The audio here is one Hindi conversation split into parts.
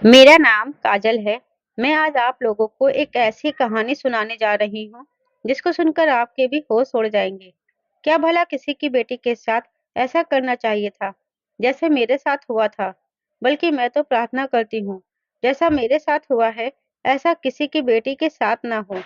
मेरा नाम काजल है। मैं आज आप लोगों को एक ऐसी कहानी सुनाने जा रही हूँ, जिसको सुनकर आपके भी होश उड़ जाएंगे। क्या भला किसी की बेटी के साथ ऐसा करना चाहिए था, जैसे मेरे साथ हुआ था? बल्कि मैं तो प्रार्थना करती हूँ, जैसा मेरे साथ हुआ है, ऐसा किसी की बेटी के साथ ना हो।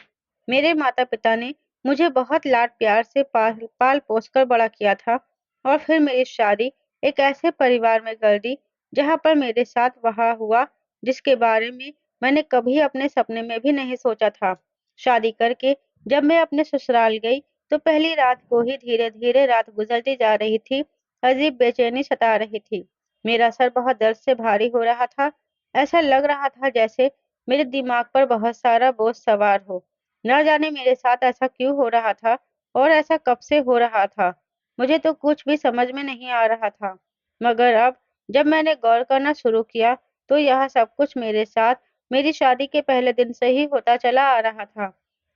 मेरे माता-पिता ने मुझे बहुत लाड प्यार से पाल पाल पोस कर बड़ा किया था और फिर मेरी शादी एक ऐसे परिवार में कर दी, जहाँ पर मेरे साथ वहाँ हुआ जिसके बारे में मैंने कभी अपने सपने में भी नहीं सोचा था। शादी करके जब मैं अपने ससुराल गई, तो पहली रात को ही धीरे-धीरे रात गुजरती जा रही थी, अजीब बेचैनी सता रही थी। मेरा सर बहुत दर्द से भारी हो रहा था, ऐसा लग रहा था जैसे मेरे दिमाग पर बहुत सारा बोझ सवार हो। न जाने मेरे साथ ऐसा क्यों हो रहा था और ऐसा कब से हो रहा था। मुझे तो कुछ भी समझ में नहीं आ रहा था। मगर अब जब मैंने गौर करना शुरू किया, तो यह सब कुछ मेरे साथ मेरी शादी के पहले दिन से ही होता चला आ रहा था।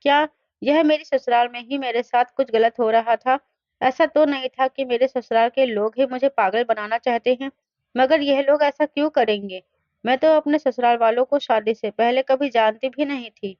क्या यह मेरी ससुराल में ही मेरे साथ कुछ गलत हो रहा था? ऐसा तो नहीं था कि मेरे ससुराल के लोग ही मुझे पागल बनाना चाहते हैं, मगर यह लोग ऐसा क्यों करेंगे? मैं तो अपने ससुराल वालों को शादी से पहले कभी जानती भी नहीं थी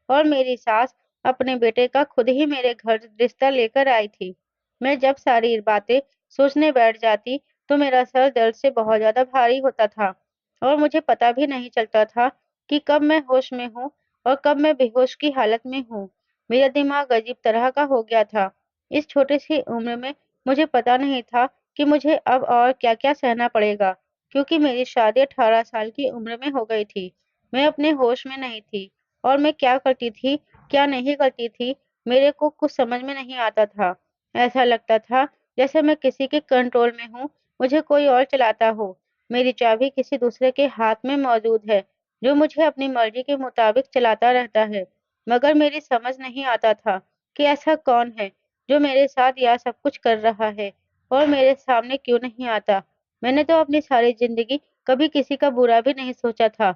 और मेरी सास अपने बेटे का खुद ही मेरे घर रिश्ता लेकर आई थी। मैं जब सारी बातें सोचने बैठ जाती, तो मेरा सर दर्द से बहुत ज़्यादा भारी होता था और मुझे पता भी नहीं चलता था कि कब मैं होश में हूँ और कब मैं बेहोश की हालत में हूँ। मेरा दिमाग अजीब तरह का हो गया था। इस छोटी सी उम्र में मुझे पता नहीं था कि मुझे अब और क्या-क्या सहना पड़ेगा, क्योंकि मेरी शादी 18 साल की उम्र में हो गई थी। मैं अपने होश में नहीं थी और मैं क्या करती थी, क्या नहीं करती थी, मेरे को कुछ समझ में नहीं आता था। ऐसा लगता था जैसे मैं किसी के कंट्रोल में हूँ, मुझे कोई और चलाता हो। मेरी चाबी किसी दूसरे के हाथ में मौजूद है, जो मुझे अपनी मर्जी के मुताबिक चलाता रहता है। मगर मेरी समझ नहीं आता था कि ऐसा कौन है, जो मेरे साथ यह सब कुछ कर रहा है और मेरे सामने क्यों नहीं आता। मैंने तो अपनी सारी ज़िंदगी कभी किसी का बुरा भी नहीं सोचा था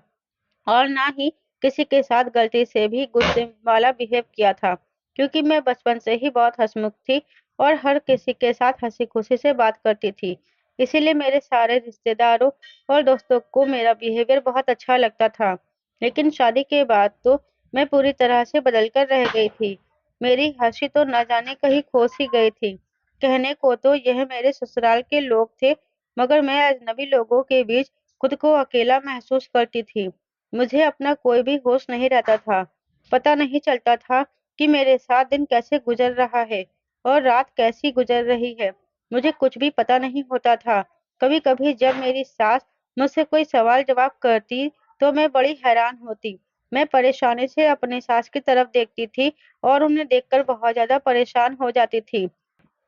और ना ही किसी के साथ गलती से भी गुस्से वाला बिहेव किया था, क्योंकि मैं बचपन से ही बहुत हँसमुख थी और हर किसी के साथ हँसी-खुशी से बात करती थी। इसीलिए मेरे सारे रिश्तेदारों और दोस्तों को मेरा बिहेवियर बहुत अच्छा लगता था। लेकिन शादी के बाद तो मैं पूरी तरह से बदल कर रह गई थी। मेरी हँसी तो न जाने कहीं खो-सी गई थी। कहने को तो यह मेरे ससुराल के लोग थे, मगर मैं अजनबी लोगों के बीच खुद को अकेला महसूस करती थी। मुझे अपना कोई भी होश नहीं रहता था। पता नहीं चलता था कि मेरे साथ दिन कैसे गुज़र रहा है और रात कैसी गुज़र रही है। मुझे कुछ भी पता नहीं होता था। कभी-कभी जब मेरी सास मुझसे कोई सवाल-जवाब करती, तो मैं बड़ी हैरान होती। मैं परेशानी से अपनी सास की तरफ देखती थी और उन्हें देखकर बहुत ज़्यादा परेशान हो जाती थी।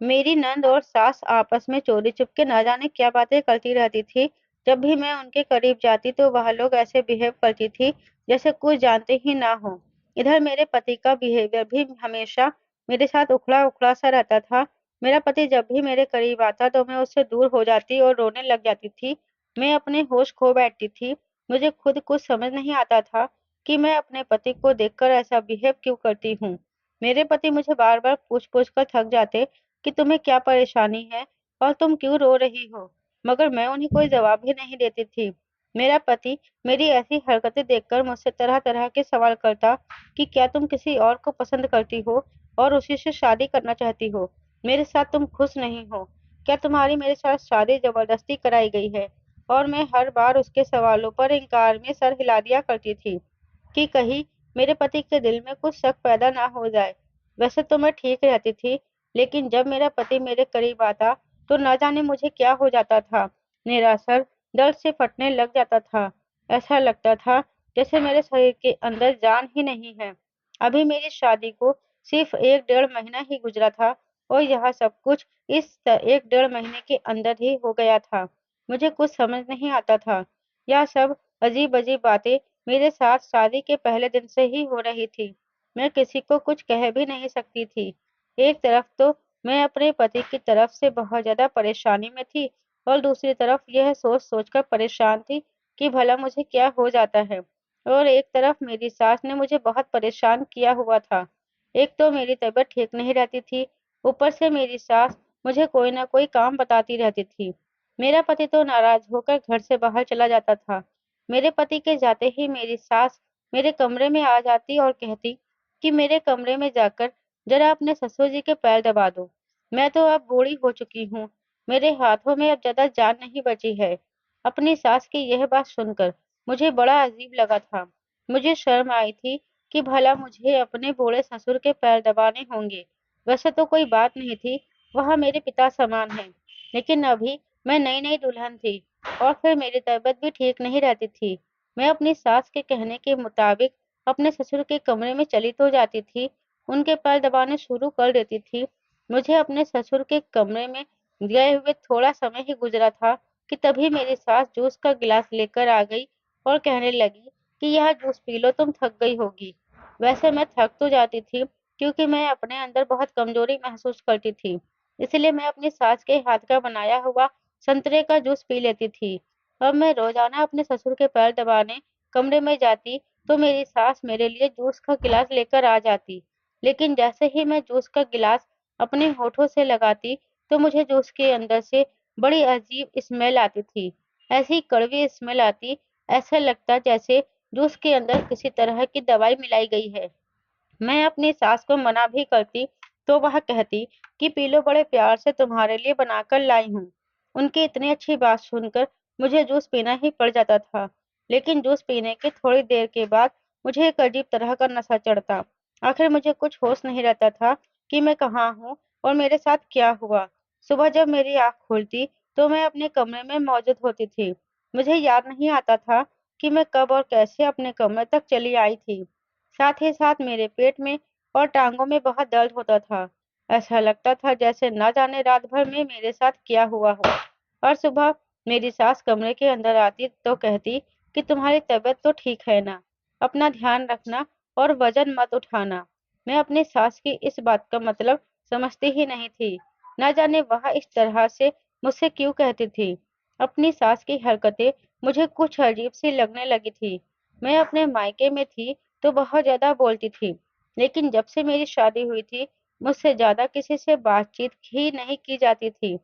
मेरी नंद और सास आपस में चोरी-चुपके न जाने क्या बातें करती रहती थी। जब भी मैं उनके करीब जाती तो वह लोग ऐसे बिहेव करती थी जैसे कुछ जानते ही ना हों। इधर मेरे पति का बिहेवियर भी हमेशा मेरे साथ उखड़ा-उखड़ा सा रहता था। मेरा पति जब भी मेरे करीब आता तो मैं उससे दूर हो जाती और रोने लग जाती थी। मैं अपने होश खो बैठती थी। मुझे खुद कुछ समझ नहीं आता था कि मैं अपने पति को देखकर ऐसा बिहेव क्यों करती हूँ। मेरे पति मुझे बार-बार पूछ-पूछ कर थक जाते कि तुम्हें क्या परेशानी है और तुम क्यों रो रही हो? मगर मैं उन्हें कोई जवाब भी नहीं देती थी। मेरा पति मेरी ऐसी हरकतें देखकर मुझसे तरह-तरह के सवाल करता कि क्या तुम किसी और को पसंद करती हो और उसी से शादी करना चाहती हो? मेरे साथ तुम खुश नहीं हो? क्या तुम्हारी मेरे साथ शादी ज़बरदस्ती कराई गई है? और मैं हर बार उसके सवालों पर इनकार में सर हिला दिया करती थी कि कहीं मेरे पति के दिल में कुछ शक पैदा ना हो जाए। वैसे तो मैं ठीक रहती थी, लेकिन जब मेरा पति मेरे करीब आता, तो न जाने मुझे क्या हो जाता था। मेरा सर दर्द से फटने लग जाता था। ऐसा लगता था जैसे मेरे शरीर के अंदर जान ही नहीं है। अभी मेरी शादी को सिर्फ 1 डेढ़ महीना ही गुज़रा था और यह सब कुछ इस 1 डेढ़ महीने के अंदर ही हो गया था। मुझे कुछ समझ नहीं आता था। यह सब अजीब-अजीब बातें मेरे साथ शादी के पहले दिन से ही हो रही थी। मैं किसी को कुछ कह भी नहीं सकती थी। एक तरफ तो मैं अपने पति की तरफ से बहुत ज़्यादा परेशानी में थी और दूसरी तरफ यह सोच-सोच कर परेशान थी कि भला मुझे क्या हो जाता है। और एक तरफ मेरी सास ने मुझे बहुत परेशान किया हुआ था। एक तो मेरी तबीयत ठीक नहीं रहती थी, ऊपर से मेरी सास मुझे कोई न कोई काम बताती रहती थी। मेरा पति तो नाराज़ होकर घर से बाहर चला जाता था। मेरे पति के जाते ही मेरी सास मेरे कमरे में आ जाती और कहती कि मेरे कमरे में जाकर जरा अपने ससुर जी के पैर दबा दो। मैं तो अब बूढ़ी हो चुकी हूँ, मेरे हाथों में अब ज्यादा जान नहीं बची है। अपनी सास की यह बात सुनकर मुझे बड़ा अजीब लगा था। मुझे शर्म आई थी कि भला मुझे अपने बूढ़े ससुर के पैर दबाने होंगे। वैसे तो कोई बात नहीं थी, वह मेरे पिता समान हैं, लेकिन अभी मैं नई नई दुल्हन थी और फिर मेरी तबीयत भी ठीक नहीं रहती थी। मैं अपनी सास के कहने के मुताबिक अपने ससुर के कमरे में चली तो जाती थी, उनके पैर दबाने शुरू कर देती थी। मुझे अपने ससुर के कमरे में गए हुए थोड़ा समय ही गुजरा था कि तभी मेरी सास जूस का गिलास लेकर आ गई और कहने लगी कि यह जूस पी लो, तुम थक गई होगी। वैसे मैं थक तो जाती थी, क्योंकि मैं अपने अंदर बहुत कमजोरी महसूस करती थी, इसलिए मैं अपनी सास के हाथ का बनाया हुआ संतरे का जूस पी लेती थी। अब मैं रोजाना अपने ससुर के पैर दबाने कमरे में जाती तो मेरी सास मेरे लिए जूस का गिलास लेकर आ जाती, लेकिन जैसे ही मैं जूस का गिलास अपने होठों से लगाती तो मुझे जूस के अंदर से बड़ी अजीब स्मेल आती थी। ऐसी कड़वी स्मेल आती, ऐसा लगता जैसे जूस के अंदर किसी तरह की दवाई मिलाई गई है। मैं अपनी सास को मना भी करती तो वह कहती कि पी लो, बड़े प्यार से तुम्हारे लिए बनाकर लाई हूँ। उनकी इतनी अच्छी बात सुनकर मुझे जूस पीना ही पड़ जाता था, लेकिन जूस पीने के थोड़ी देर के बाद मुझे एक अजीब तरह का नशा चढ़ता। आखिर मुझे कुछ होश नहीं रहता था कि मैं कहाँ हूँ और मेरे साथ क्या हुआ। सुबह जब मेरी आँख खुलती तो मैं अपने कमरे में मौजूद होती थी। मुझे याद नहीं आता था कि मैं कब और कैसे अपने कमरे तक चली आई थी। साथ ही साथ मेरे पेट में और टांगों में बहुत दर्द होता था। ऐसा लगता था जैसे ना जाने रात भर में मेरे साथ क्या हुआ हो। और सुबह मेरी सास कमरे के अंदर आती तो कहती कि तुम्हारी तबीयत तो ठीक है ना, अपना ध्यान रखना और वजन मत उठाना। मैं अपनी सास की इस बात का मतलब समझती ही नहीं थी। न जाने वह इस तरह से मुझसे क्यों कहती थी। अपनी सास की हरकतें मुझे कुछ अजीब सी लगने लगी थी। मैं अपने मायके में थी तो बहुत ज्यादा बोलती थी, लेकिन जब से मेरी शादी हुई थी मुझसे ज्यादा किसी से बातचीत ही नहीं की जाती थी।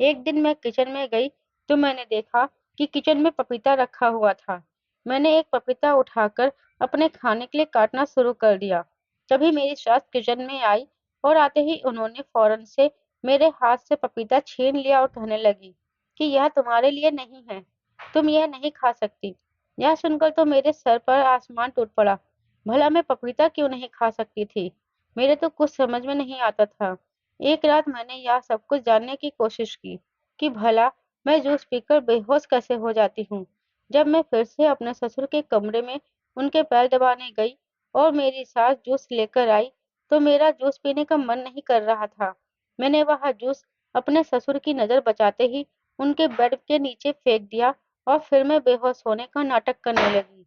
एक दिन मैं किचन में गई तो मैंने देखा कि किचन में पपीता रखा हुआ था। मैंने एक पपीता उठाकर अपने खाने के लिए काटना शुरू कर दिया। तभी मेरी सास किचन में आई और आते ही उन्होंने फौरन से मेरे हाथ से पपीता छीन लिया और कहने लगी कि यह तुम्हारे लिए नहीं है, तुम यह नहीं खा सकती। यह सुनकर तो मेरे सर पर आसमान टूट पड़ा। भला मैं पपीता क्यों नहीं खा सकती थी? मेरे तो कुछ समझ में नहीं आता था। एक रात मैंने यह सब कुछ जानने की कोशिश की कि भला मैं जूस पीकर बेहोश कैसे हो जाती हूँ। जब मैं फिर से अपने ससुर के कमरे में उनके पैर दबाने गई और मेरी सास जूस लेकर आई, तो मेरा जूस पीने का मन नहीं कर रहा था। मैंने वह जूस अपने ससुर की नजर बचाते ही उनके बेड के नीचे फेंक दिया और फिर मैं बेहोश होने का नाटक करने लगी।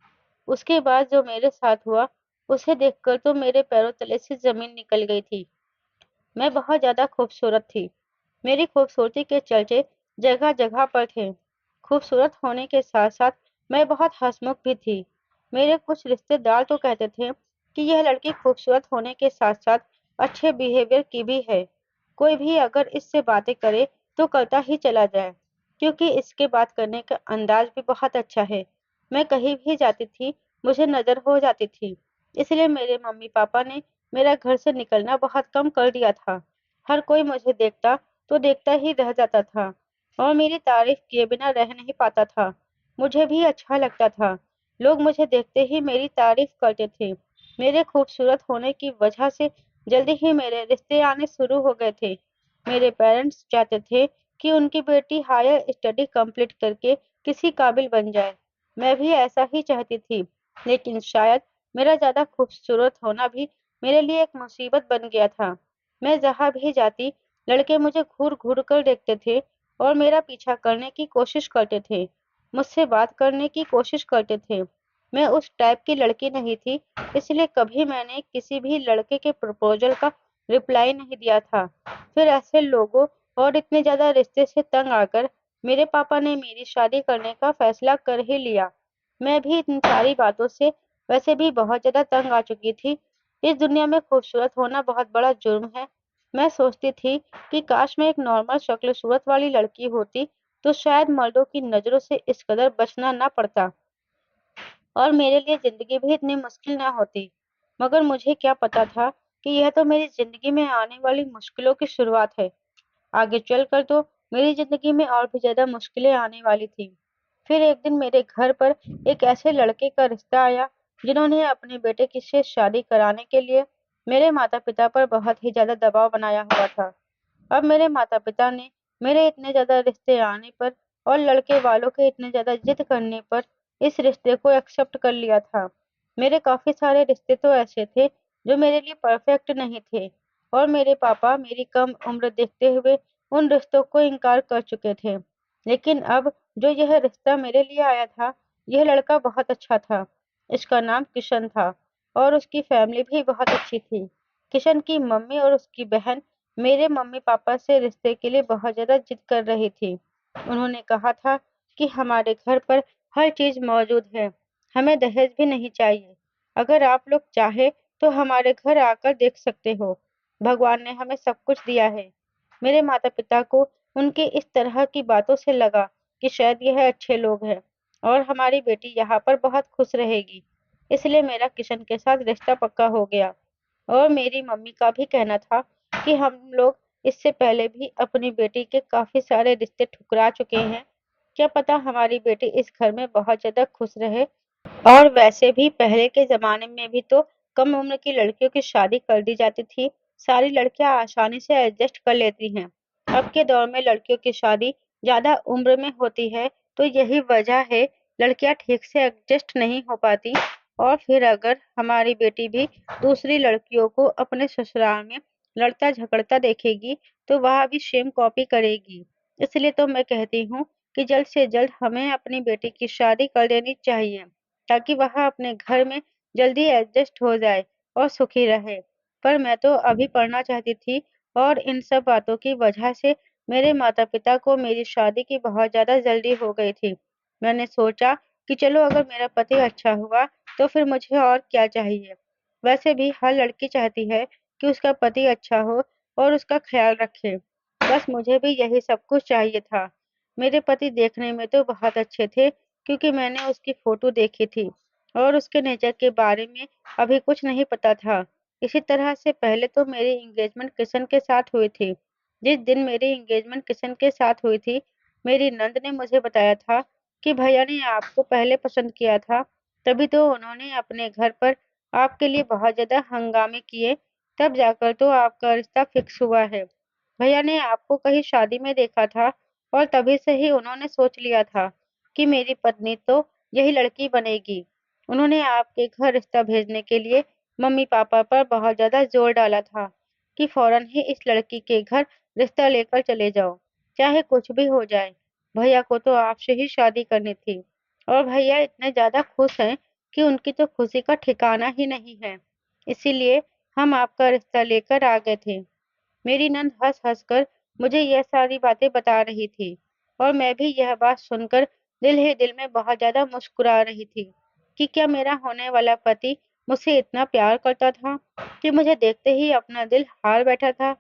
उसके बाद जो मेरे साथ हुआ, उसे देखकर तो मेरे पैरों तले से जमीन निकल गई थी। मैं बहुत ज्यादा खूबसूरत थी। मेरी खूबसूरती के चर्चे जगह जगह पर थे। खूबसूरत होने के साथ साथ मैं बहुत हंसमुख भी थी। मेरे कुछ रिश्तेदार तो कहते थे कि यह लड़की खूबसूरत होने के साथ साथ अच्छे बिहेवियर की भी है। कोई भी अगर इससे बातें करे तो करता ही चला जाए, क्योंकि इसके बात करने का अंदाज भी बहुत अच्छा है। मैं कहीं भी जाती थी, मुझे नजर हो जाती थी। इसलिए मेरे मम्मी पापा ने मेरा घर से निकलना बहुत कम कर दिया था। हर कोई मुझे देखता तो देखता ही रह जाता था और मेरी तारीफ किए बिना रह नहीं पाता था। मुझे भी अच्छा लगता था। लोग मुझे देखते ही मेरी तारीफ करते थे। मेरे खूबसूरत होने की वजह से जल्दी ही मेरे रिश्ते आने शुरू हो गए थे। मेरे पेरेंट्स चाहते थे कि उनकी बेटी हायर स्टडी कंप्लीट करके किसी काबिल बन जाए। मैं भी ऐसा ही चाहती थी, लेकिन शायद मेरा ज्यादा खूबसूरत होना भी मेरे लिए एक मुसीबत बन गया था। मैं जहाँ भी जाती, लड़के मुझे घूर घूर कर देखते थे और मेरा पीछा करने की कोशिश करते थे, मुझसे बात करने की कोशिश करते थे। मैं उस टाइप की लड़की नहीं थी, इसलिए कभी मैंने किसी भी लड़के के प्रपोजल का रिप्लाई नहीं दिया था। फिर ऐसे लोगों और इतने ज्यादा रिश्ते से तंग आकर मेरे पापा ने मेरी शादी करने का फैसला कर ही लिया। मैं भी इन सारी बातों से वैसे भी बहुत ज्यादा तंग आ चुकी थी। इस दुनिया में खूबसूरत होना बहुत बड़ा जुर्म है। मैं सोचती थी कि काश मैं एक नॉर्मल शक्ल सूरत वाली लड़की होती तो शायद मर्दों की नजरों से इस कदर बचना ना पड़ता। और मेरे लिए ज़िंदगी भी इतनी मुश्किल ना होती। मगर मुझे क्या पता था कि यह तो मेरी ज़िंदगी में आने वाली मुश्किलों की शुरुआत है। आगे चलकर तो मेरी ज़िंदगी में और भी ज़्यादा मुश्किलें आने वाली थीं। फिर एक दिन मेरे घर पर एक ऐसे लड़के का रिश्ता आया, जिन्होंने अपने बेटे की से शादी कराने के लिए मेरे माता-पिता पर बहुत ही ज़्यादा दबाव बनाया हुआ था। अब मेरे माता-पिता ने मेरे इतने ज़्यादा रिश्ते आने पर और लड़के वालों के इतने ज़्यादा ज़िद करने पर इस रिश्ते को एक्सेप्ट कर लिया था। मेरे काफ़ी सारे रिश्ते तो ऐसे थे जो मेरे लिए परफेक्ट नहीं थे और मेरे पापा मेरी कम उम्र देखते हुए उन रिश्तों को इनकार कर चुके थे। लेकिन अब जो यह रिश्ता मेरे लिए आया था, यह लड़का बहुत अच्छा था। इसका नाम किशन था और उसकी फैमिली भी बहुत अच्छी थी। किशन की मम्मी और उसकी बहन मेरे मम्मी-पापा से रिश्ते के लिए बहुत ज़्यादा जिद कर रही थी। उन्होंने कहा था कि हमारे घर पर हर चीज़ मौजूद है, हमें दहेज भी नहीं चाहिए। अगर आप लोग चाहें तो हमारे घर आकर देख सकते हो। भगवान ने हमें सब कुछ दिया है। मेरे माता-पिता को उनकी इस तरह की बातों से लगा कि शायद यह अच्छे लोग हैं और हमारी बेटी यहाँ पर बहुत खुश रहेगी। इसलिए मेरा किशन के साथ रिश्ता पक्का हो गया। और मेरी मम्मी का भी कहना था कि हम लोग इससे पहले भी अपनी बेटी के काफ़ी सारे रिश्ते ठुकरा चुके हैं। क्या पता हमारी बेटी इस घर में बहुत ज़्यादा खुश रहे। और वैसे भी पहले के ज़माने में भी तो कम उम्र की लड़कियों की शादी कर दी जाती थी। सारी लड़कियां आसानी से एडजस्ट कर लेती हैं। अब के दौर में लड़कियों की शादी ज़्यादा उम्र में होती है, तो यही वजह है लड़कियां ठीक से एडजस्ट नहीं हो पाती। और फिर अगर हमारी बेटी भी दूसरी लड़कियों को अपने ससुराल में लड़ता-झगड़ता देखेगी, तो वह भी सेम कॉपी करेगी। इसलिए तो मैं कहती हूँ कि जल्द से जल्द हमें अपनी बेटी की शादी कर देनी चाहिए। ताकि वह अपने घर में जल्दी एडजस्ट हो जाए और सुखी रहे। पर मैं तो अभी पढ़ना चाहती थी और इन सब बातों की वजह से मेरे माता-पिता को मेरी शादी की बहुत ज़्यादा जल्दी हो गई थी। मैंने सोचा कि चलो अगर मेरा पति अच्छा हुआ तो फिर मुझे और क्या चाहिए। वैसे भी हर लड़की चाहती है कि उसका पति अच्छा हो और उसका ख़्याल रखे। बस मुझे भी यही सब कुछ चाहिए था। मेरे पति देखने में तो बहुत अच्छे थे क्योंकि मैंने उसकी फ़ोटो देखी थी और उसके नेचर के बारे में अभी कुछ नहीं पता था। इसी तरह से पहले तो मेरी एंगेजमेंट किशन के साथ हुई थी। जिस दिन मेरी एंगेजमेंट किशन के साथ हुई थी, मेरी नंद ने मुझे बताया था कि भैया ने आपको पहले पसंद किया था, तभी तो उन्होंने अपने घर पर आपके लिए बहुत ज़्यादा हंगामे किए, तब जाकर तो आपका रिश्ता फिक्स हुआ है। भैया ने आपको कहीं शादी में देखा था और तभी से ही उन्होंने सोच लिया था कि मेरी पत्नी तो यही लड़की बनेगी। उन्होंने आपके घर रिश्ता भेजने के लिए मम्मी-पापा पर बहुत ज़्यादा ज़ोर डाला था कि फ़ौरन ही इस लड़की के घर रिश्ता लेकर चले जाओ, चाहे कुछ भी हो जाए। भैया को तो आपसे ही शादी करनी थी और भैया इतने ज़्यादा खुश हैं कि उनकी तो खुशी का ठिकाना ही नहीं है। इसीलिए हम आपका रिश्ता लेकर आ गए थे। मेरी नंद हँस-हँस कर मुझे यह सारी बातें बता रही थी और मैं भी यह बात सुनकर दिल ही दिल में बहुत ज़्यादा मुस्कुरा रही थी कि क्या मेरा होने वाला पति मुझसे इतना प्यार करता था कि मुझे देखते ही अपना दिल हार बैठा था।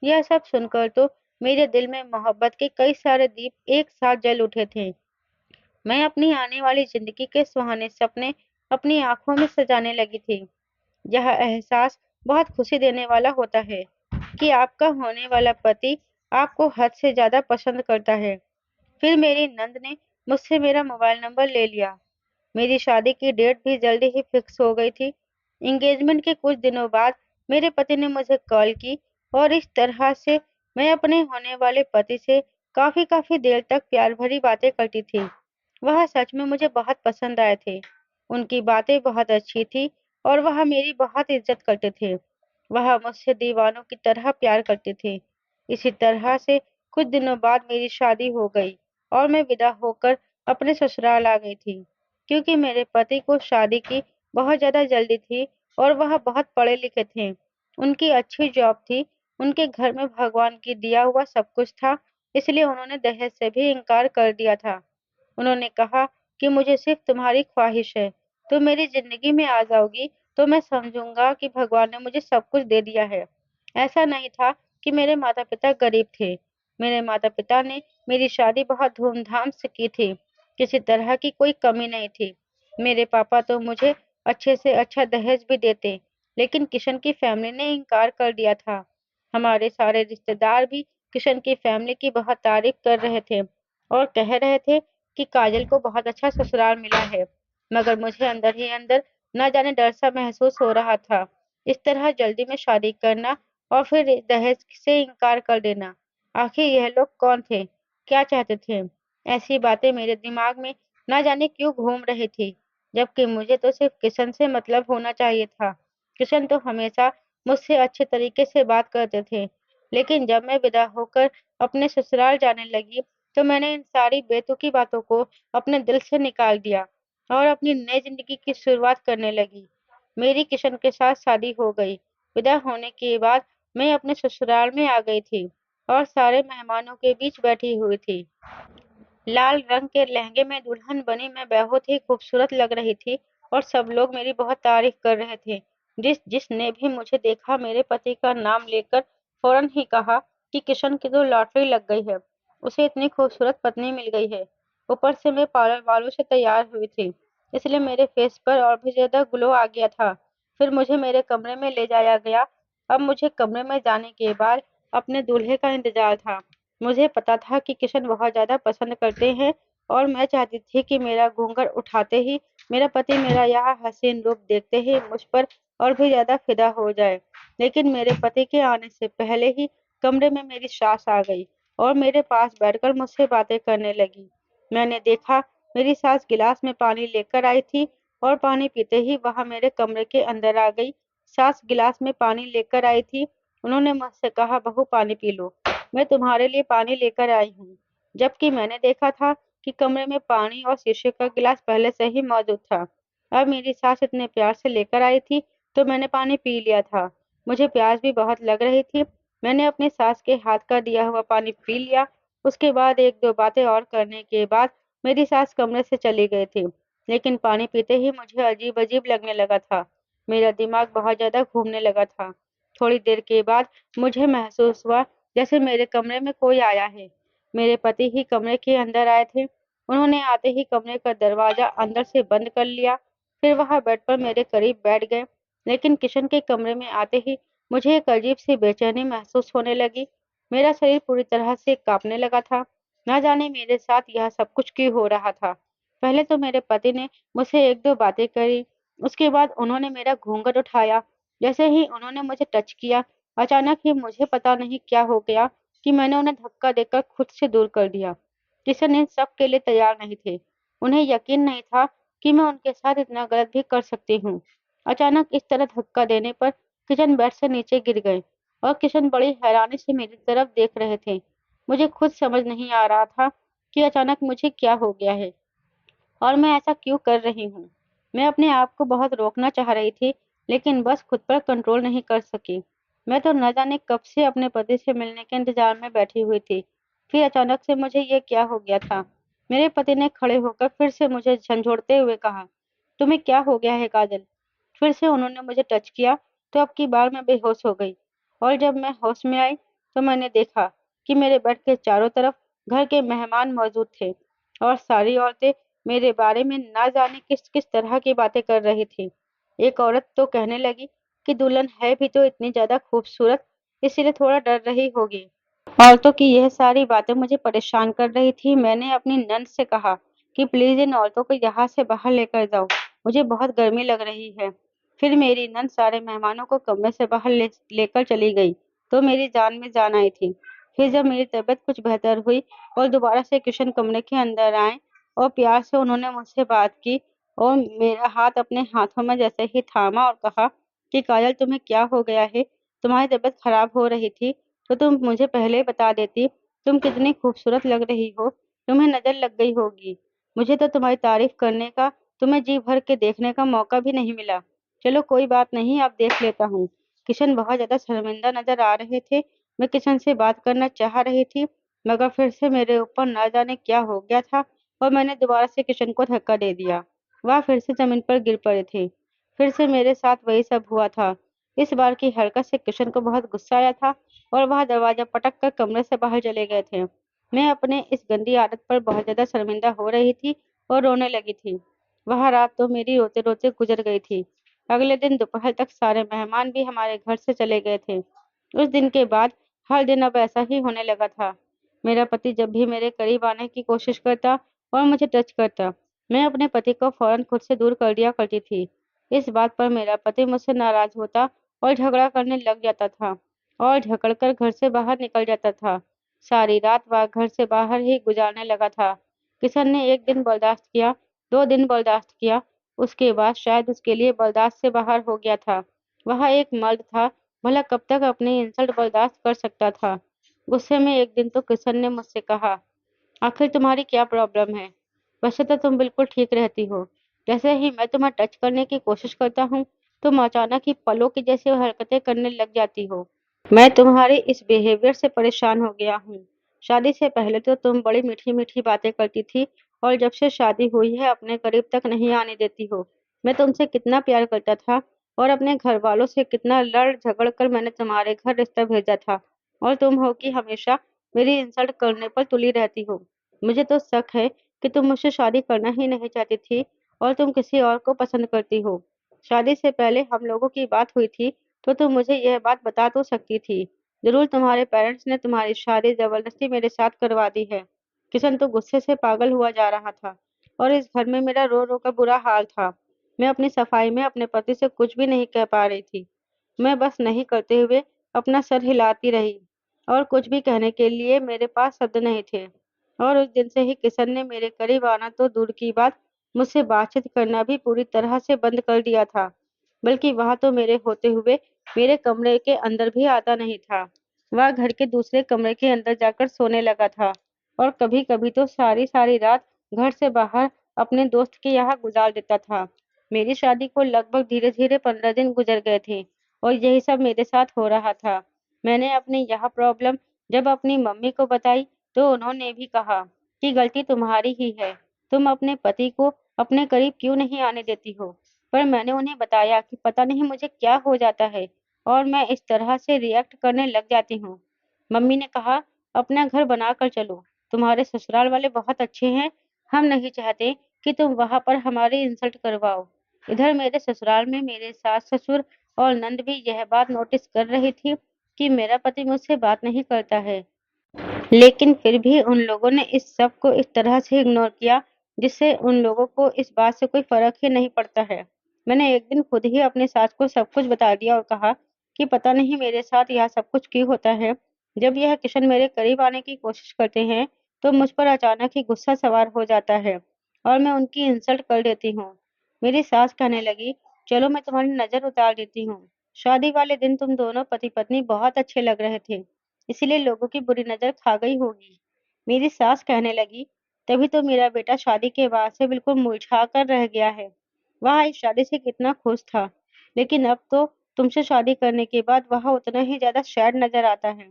यह सब सुनकर तो मेरे दिल में मोहब्बत के कई सारे दीप एक साथ जल उठे थे। मैं अपनी आने वाली ज़िंदगी के सुहाने सपने अपनी आँखों में सजाने लगी थी। यह एहसास बहुत खुशी देने वाला होता है कि आपका होने वाला पति आपको हद से ज़्यादा पसंद करता है। फिर मेरी नंद ने मुझसे मेरा मोबाइल नंबर ले लिया। मेरी शादी की डेट भी जल्दी ही फिक्स हो गई थी। एंगेजमेंट के कुछ दिनों बाद मेरे पति ने मुझे कॉल की और इस तरह से मैं अपने होने वाले पति से काफ़ी देर तक प्यार भरी बातें करती थी। वह सच में मुझे बहुत पसंद आए थे। उनकी बातें बहुत अच्छी थी और वह मेरी बहुत इज़्ज़त करते थे। वह मुझसे दीवानों की तरह प्यार करते थे। इसी तरह से कुछ दिनों बाद मेरी शादी हो गई और मैं विदा होकर अपने ससुराल आ गई थी। क्योंकि मेरे पति को शादी की बहुत ज़्यादा जल्दी थी और वह बहुत पढ़े-लिखे थे। उनकी अच्छी जॉब थी, उनके घर में भगवान की दिया हुआ सब कुछ था, इसलिए उन्होंने दहेज से भी इनकार कर दिया था। उन्होंने कहा कि मुझे सिर्फ़ तुम्हारी ख़्वाहिश है, तुम मेरी ज़िंदगी में आ जाओगी तो मैं समझूँगा कि भगवान ने मुझे सब कुछ दे दिया है। ऐसा नहीं था कि मेरे माता-पिता गरीब थे। मेरे माता-पिता ने मेरी शादी बहुत धूमधाम से की थी, किसी तरह की कोई कमी नहीं थी। मेरे पापा तो मुझे अच्छे से अच्छा दहेज भी देते, लेकिन किशन की फैमिली ने इनकार कर दिया था। हमारे सारे रिश्तेदार भी किशन की फैमिली की बहुत तारीफ कर रहे थे और कह रहे थे कि काजल को बहुत अच्छा ससुराल मिला है। मगर मुझे अंदर ही अंदर न जाने डर सा महसूस हो रहा था। इस तरह जल्दी में शादी करना और फिर दहेज से इनकार कर देना, आखिर यह लोग कौन थे, क्या चाहते थे? ऐसी बातें मेरे दिमाग में न जाने क्यों घूम रही थी, जबकि मुझे तो सिर्फ किशन से मतलब होना चाहिए था। किशन तो हमेशा मुझसे अच्छे तरीके से बात करते थे, लेकिन जब मैं विदा होकर अपने ससुराल जाने लगी, तो मैंने इन सारी बेतुकी बातों को अपने दिल से निकाल दिया और अपनी नई जिंदगी की शुरुआत करने लगी। मेरी किशन के साथ शादी हो गई। विदा होने के बाद मैं अपने ससुराल में आ गई थी और सारे मेहमानों के बीच बैठी हुई थी। लाल रंग के लहंगे में दुल्हन बनी मैं बहुत ही खूबसूरत लग रही थी और सब लोग मेरी बहुत तारीफ कर रहे थे। जिसने भी मुझे देखा मेरे पति का नाम लेकर फौरन ही कहा कि किशन की तो लॉटरी लग गई है, उसे इतनी खूबसूरत पत्नी मिल गई है। ऊपर से मैं पार्लर वालों से तैयार हुई थी, इसलिए मेरे फेस पर और भी ज्यादा ग्लो आ गया था। फिर मुझे मेरे कमरे में ले जाया गया। अब मुझे कमरे में जाने के बाद अपने दूल्हे का इंतजार था। मुझे पता था कि किशन बहुत ज़्यादा पसंद करते हैं और मैं चाहती थी कि मेरा घूंघट उठाते ही मेरा पति मेरा यह हसीन रूप देखते ही मुझ पर और भी ज़्यादा फिदा हो जाए। लेकिन मेरे पति के आने से पहले ही कमरे में मेरी सास आ गई और मेरे पास बैठकर मुझसे बातें करने लगी। मैंने देखा मेरी सास गिलास में पानी लेकर आई थी और पानी पीते ही वह मेरे कमरे के अंदर आ गई। सास गिलास में पानी लेकर आई थी। उन्होंने मुझसे कहा, बहू पानी पी लो, मैं तुम्हारे लिए पानी लेकर आई हूँ। जबकि मैंने देखा था कि कमरे में पानी और शीशे का गिलास पहले से ही मौजूद था। अब मेरी सास इतने प्यार से लेकर आई थी तो मैंने पानी पी लिया था। मुझे प्यास भी बहुत लग रही थी। मैंने अपनी सास के हाथ का दिया हुआ पानी पी लिया। उसके बाद एक दो बातें और करने के बाद मेरी सास कमरे से चली गई थी। लेकिन पानी पीते ही मुझे अजीब अजीब लगने लगा था। मेरा दिमाग बहुत ज्यादा घूमने लगा था। थोड़ी देर के बाद मुझे महसूस हुआ जैसे मेरे कमरे में कोई आया है। मेरे पति ही कमरे के अंदर आए थे। उन्होंने आते ही कमरे का दरवाजा अंदर से बंद कर लिया। फिर वह बेड पर मेरे करीब बैठ गए। लेकिन किशन के कमरे में आते ही मुझे एक अजीब सी बेचैनी महसूस होने लगी। मेरा शरीर पूरी तरह से कांपने लगा था। न जाने मेरे साथ यह सब कुछ क्यों हो रहा था। पहले तो मेरे पति ने मुझसे एक दो बातें करी। उसके बाद उन्होंने मेरा घूंघट उठाया। जैसे ही उन्होंने मुझे टच किया, अचानक ही मुझे पता नहीं क्या हो गया कि मैंने उन्हें धक्का देकर खुद से दूर कर दिया। किशन इन सब के लिए तैयार नहीं थे। उन्हें यकीन नहीं था कि मैं उनके साथ इतना गलत भी कर सकती हूँ। अचानक इस तरह धक्का देने पर किशन बेड से नीचे गिर गए और किशन बड़ी हैरानी से मेरी तरफ देख रहे थे। मुझे खुद समझ नहीं आ रहा था कि अचानक मुझे क्या हो गया है और मैं ऐसा क्यों कर रही हूँ। मैं अपने आप को बहुत रोकना चाह रही थी, लेकिन बस खुद पर कंट्रोल नहीं कर सकी। मैं तो न जाने कब से अपने पति से मिलने के इंतजार में बैठी हुई थी। फिर अचानक से मुझे ये क्या हो गया था। मेरे पति ने खड़े होकर फिर से मुझे झंझोड़ते हुए कहा, तुम्हें क्या हो गया है काजल? फिर से उन्होंने मुझे टच किया तो अब की बार मैं बेहोश हो गई और जब मैं होश में आई तो मैंने देखा कि मेरे बेड के चारों तरफ घर के मेहमान मौजूद थे और सारी औरतें मेरे बारे में ना जाने किस किस तरह की बातें कर रही थी। एक औरत तो कहने लगी कि दुल्हन है भी तो इतनी ज्यादा खूबसूरत, इसीलिए थोड़ा डर रही होगी। औरतों की यह सारी बातें मुझे परेशान कर रही थी। मैंने अपनी नंद से कहा कि प्लीज इन औरतों को यहाँ से बाहर लेकर जाओ, मुझे बहुत गर्मी लग रही है। फिर मेरी नंद सारे मेहमानों को कमरे से बाहर लेकर चली गई तो मेरी जान में जान आई थी। फिर जब मेरी तबीयत कुछ बेहतर हुई और दोबारा से किशन कमरे के अंदर आए और प्यार से उन्होंने मुझसे बात की और मेरा हाथ अपने हाथों में जैसे ही थामा और कहा कि काजल तुम्हें क्या हो गया है, तुम्हारी तबीयत खराब हो रही थी तो तुम मुझे पहले बता देती। तुम कितनी खूबसूरत लग रही हो, तुम्हें नजर लग गई होगी। मुझे तो तुम्हारी तारीफ करने का, तुम्हें जी भर के देखने का मौका भी नहीं मिला। चलो कोई बात नहीं, अब देख लेता हूँ। किशन बहुत ज्यादा शर्मिंदा नजर आ रहे थे। मैं किशन से बात करना चाह रही थी, मगर फिर से मेरे ऊपर ना जाने क्या हो गया था और मैंने दोबारा से किशन को धक्का दे दिया। वह फिर से जमीन पर गिर पड़े थे। फिर से मेरे साथ वही सब हुआ था। इस बार की हरकत से किशन को बहुत गुस्सा आया था और वह दरवाजा पटक कर कमरे से बाहर चले गए थे। मैं अपने इस गंदी आदत पर बहुत ज्यादा शर्मिंदा हो रही थी और रोने लगी थी। वह रात तो मेरी रोते-रोते गुजर गई थी। अगले दिन दोपहर तक सारे मेहमान भी हमारे घर से चले गए थे। उस दिन के बाद हर दिन अब ऐसा ही होने लगा था। मेरा पति जब भी मेरे करीब आने की कोशिश करता और मुझे टच करता, मैं अपने पति को फौरन खुद से दूर कर दिया करती थी। इस बात पर मेरा पति मुझसे नाराज होता और झगड़ा करने लग जाता था और झगड़कर घर से बाहर निकल जाता था। सारी रात वह घर से बाहर ही गुजारने लगा था। किशन ने 1 दिन बर्दाश्त किया, 2 दिन बर्दाश्त किया, उसके बाद शायद उसके लिए बर्दाश्त से बाहर हो गया था। वह एक मर्द था, भला कब तक अपनी इंसल्ट बर्दाश्त कर सकता था। गुस्से में एक दिन तो किशन ने मुझसे कहा, आखिर तुम्हारी क्या प्रॉब्लम है? वैसे तो तुम बिल्कुल ठीक रहती हो। जैसे ही मैं तुम्हें टच करने की कोशिश करता हूँ, तुम अचानक ही पलों की जैसी हरकतें करने लग जाती हो। मैं तुम्हारे इस बिहेवियर से परेशान हो गया हूँ। शादी से पहले तो तुम बड़ी मीठी-मीठी बातें करती थी और जब से शादी हुई है अपने करीब तक नहीं आने देती हो। मैं तुमसे कितना प्यार करता था और अपने घरवालों से कितना लड़ झगड़ कर मैंने तुम्हारे घर रिश्ता भेजा था और तुम हो कि हमेशा मेरी इंसल्ट करने पर तुली रहती हो। मुझे तो शक है कि तुम मुझसे शादी करना ही नहीं चाहती थी और तुम किसी और को पसंद करती हो। शादी से पहले हम लोगों की बात हुई थी तो तुम मुझे यह बात बता तो सकती थी। ज़रूर तुम्हारे पेरेंट्स ने तुम्हारी शादी ज़बरदस्ती मेरे साथ करवा दी है। किशन तो गुस्से से पागल हुआ जा रहा था और इस घर में मेरा रो-रो कर बुरा हाल था। मैं अपनी सफाई में अपने पति से कुछ भी नहीं कह पा रही थी। मैं बस नहीं करते हुए अपना सर हिलाती रही और कुछ भी कहने के लिए मेरे पास शब्द नहीं थे। और उस दिन से ही किशन ने मेरे करीब आना तो दूर की बात, मुझसे बातचीत करना भी पूरी तरह से बंद कर दिया था। बल्कि वह तो मेरे होते हुए मेरे कमरे के अंदर भी आता नहीं था। वह घर के दूसरे कमरे के अंदर जाकर सोने लगा था और कभी-कभी तो सारी-सारी रात घर से बाहर अपने दोस्त के यहाँ गुजार देता था। मेरी शादी को लगभग धीरे-धीरे 15 दिन गुजर गए थे और यही सब मेरे साथ हो रहा था। मैंने अपनी यह प्रॉब्लम जब अपनी मम्मी को बताई तो उन्होंने भी कहा कि गलती तुम्हारी ही है। तुम अपने पति को अपने करीब क्यों नहीं आने देती हो? पर मैंने उन्हें बताया कि पता नहीं मुझे क्या हो जाता है और मैं इस तरह से रिएक्ट करने लग जाती हूँ। मम्मी ने कहा, अपना घर बनाकर चलो, तुम्हारे ससुराल वाले बहुत अच्छे हैं, हम नहीं चाहते कि तुम वहाँ पर हमारी इंसल्ट करवाओ। इधर मेरे ससुराल में मेरे सास-ससुर और नंद भी यह बात नोटिस कर रही थी कि मेरा पति मुझसे बात नहीं करता है। लेकिन फिर भी उन लोगों ने इस सब को इस तरह से इग्नोर किया, जिससे उन लोगों को इस बात से कोई फ़र्क ही नहीं पड़ता है। मैंने एक दिन खुद ही अपनी सास को सब कुछ बता दिया और कहा कि पता नहीं मेरे साथ यह सब कुछ क्यों होता है। जब यह किशन मेरे करीब आने की कोशिश करते हैं, तो मुझ पर अचानक ही गुस्सा सवार हो जाता है और मैं उनकी इंसल्ट कर देती हूँ। मेरी सास कहने लगी, चलो मैं तुम्हारी नज़र उतार देती हूँ। शादी वाले दिन तुम दोनों पति-पत्नी बहुत अच्छे लग रहे थे। इसीलिए लोगों की बुरी नज़र खा गई होगी। मेरी सास कहने लगी, तभी तो मेरा बेटा शादी के बाद से बिल्कुल मुरझा कर रह गया है। वह इस शादी से कितना खुश था, लेकिन अब तो तुमसे शादी करने के बाद वह उतना ही ज़्यादा सैड नज़र आता है।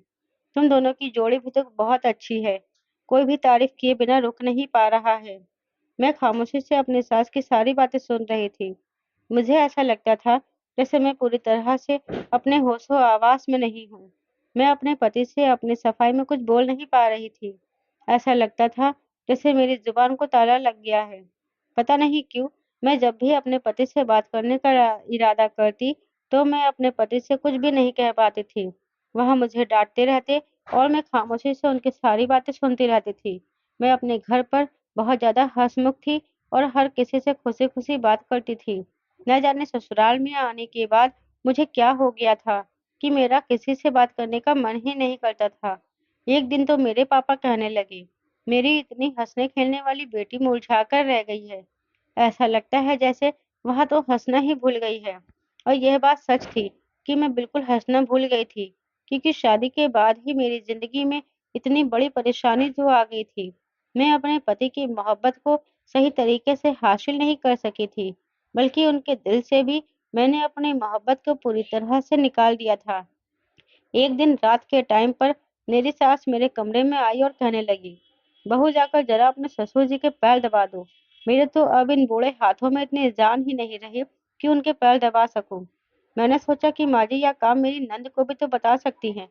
तुम दोनों की जोड़ी भी तो बहुत अच्छी है। कोई भी तारीफ किए बिना रुक नहीं पा रहा है। मैं खामोशी से अपनी सास की सारी बातें सुन रही थी। मुझे ऐसा लगता था जैसे मैं पूरी तरह से अपने होशो-हवास में नहीं हूँ। मैं अपने पति से अपनी सफाई में कुछ बोल नहीं पा रही थी। ऐसा लगता था जैसे मेरी ज़ुबान को ताला लग गया है। पता नहीं क्यों, मैं जब भी अपने पति से बात करने का इरादा करती, तो मैं अपने पति से कुछ भी नहीं कह पाती थी। वह मुझे डाँटते रहते और मैं खामोशी से उनकी सारी बातें सुनती रहती थी। मैं अपने घर पर बहुत ज़्यादा हँसमुख थी और हर किसी से खुशी-खुशी बात करती थी। न जाने ससुराल में आने के बाद मुझे क्या हो गया था कि मेरा किसी से बात करने का मन ही नहीं करता था। एक दिन तो मेरे पापा कहने लगे, मेरी इतनी हँसने-खेलने वाली बेटी मुरझा कर रह गई है। ऐसा लगता है जैसे वह तो हँसना ही भूल गई है। और यह बात सच थी कि मैं बिल्कुल हँसना भूल गई थी, क्योंकि शादी के बाद ही मेरी ज़िंदगी में इतनी बड़ी परेशानी जो आ गई थी। मैं अपने पति की मोहब्बत को सही तरीके से हासिल नहीं कर सकी थी, बल्कि उनके दिल से भी मैंने अपनी मोहब्बत को पूरी तरह से निकाल दिया था। एक दिन रात के टाइम पर मेरी सास मेरे कमरे में आई और कहने लगी, बहू जाकर जरा अपने ससुर जी के पैर दबा दो। मेरे तो अब इन बूढ़े हाथों में इतनी जान ही नहीं रही कि उनके पैर दबा सकूं। मैंने सोचा कि माँ जी यह काम मेरी नंद को भी तो बता सकती हैं।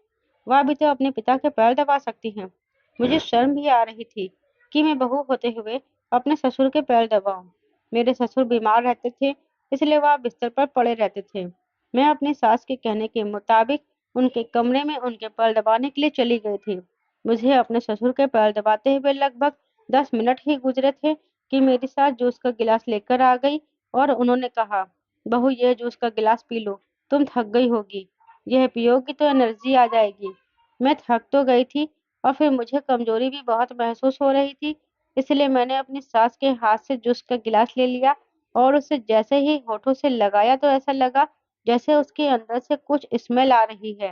वह भी तो अपने पिता के पैर दबा सकती हैं। मुझे शर्म भी आ रही थी कि मैं बहू होते हुए अपने ससुर के पैर दबाऊं। मेरे ससुर बीमार रहते थे, इसलिए वह बिस्तर पर पड़े रहते थे। मैं अपनी सास के कहने के मुताबिक उनके कमरे में उनके पैर दबाने के लिए चली गई थी। मुझे अपने ससुर के पैर दबाते हुए लगभग 10 मिनट ही गुजरे थे कि मेरी सास जूस का गिलास लेकर आ गई और उन्होंने कहा, बहू ये जूस का गिलास पी लो, तुम थक गई होगी, यह पियोगी तो एनर्जी आ जाएगी। मैं थक तो गई थी और फिर मुझे कमजोरी भी बहुत महसूस हो रही थी, इसलिए मैंने अपनी सास के हाथ से जूस का गिलास ले लिया और उसे जैसे ही होठों से लगाया तो ऐसा लगा जैसे उसके अंदर से कुछ स्मेल आ रही है।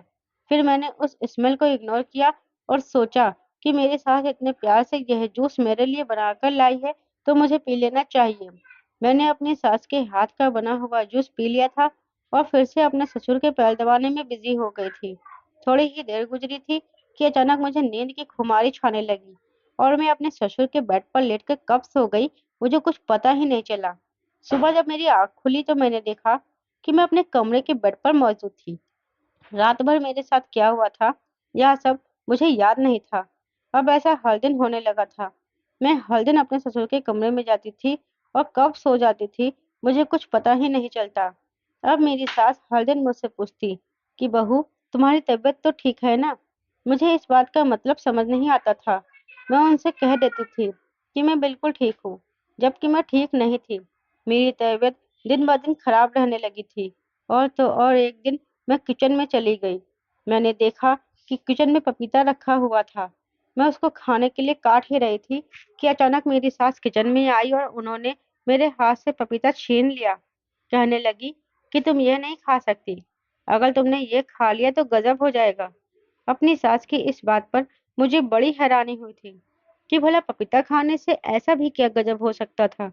फिर मैंने उस स्मेल को इग्नोर किया और सोचा कि मेरी सास इतने प्यार से यह जूस मेरे लिए बनाकर लाई है तो मुझे पी लेना चाहिए। मैंने अपनी सास के हाथ का बना हुआ जूस पी लिया था और फिर से अपने ससुर के पैर दबाने में बिजी हो गई थी। थोड़ी ही देर गुजरी थी कि अचानक मुझे नींद की खुमारी छाने लगी और मैं अपने ससुर के बेड पर लेटकर कब सो गई मुझे कुछ पता ही नहीं चला। सुबह जब मेरी आंख खुली तो मैंने देखा कि मैं अपने कमरे के बेड पर मौजूद थी। रात भर मेरे साथ क्या हुआ था यह सब मुझे याद नहीं था। अब ऐसा हर दिन होने लगा था। मैं हर दिन अपने ससुर के कमरे में जाती थी और कब सो जाती थी मुझे कुछ पता ही नहीं चलता। अब मेरी सास हर दिन मुझसे पूछती कि बहू तुम्हारी तबीयत तो ठीक है ना। मुझे इस बात का मतलब समझ नहीं आता था। मैं उनसे कह देती थी कि मैं बिल्कुल ठीक हूँ, जबकि मैं ठीक नहीं थी। मेरी तबीयत दिन ब दिन खराब रहने लगी थी। और तो और एक दिन मैं किचन में चली गई। मैंने देखा कि किचन में पपीता रखा हुआ था। मैं उसको खाने के लिए काट ही रही थी कि अचानक मेरी सास किचन में आई और उन्होंने मेरे हाथ से पपीता छीन लिया। कहने लगी कि तुम यह नहीं खा सकती, अगर तुमने ये खा लिया तो गजब हो जाएगा। अपनी सास की इस बात पर मुझे बड़ी हैरानी हुई थी कि भला पपीता खाने से ऐसा भी क्या गजब हो सकता था।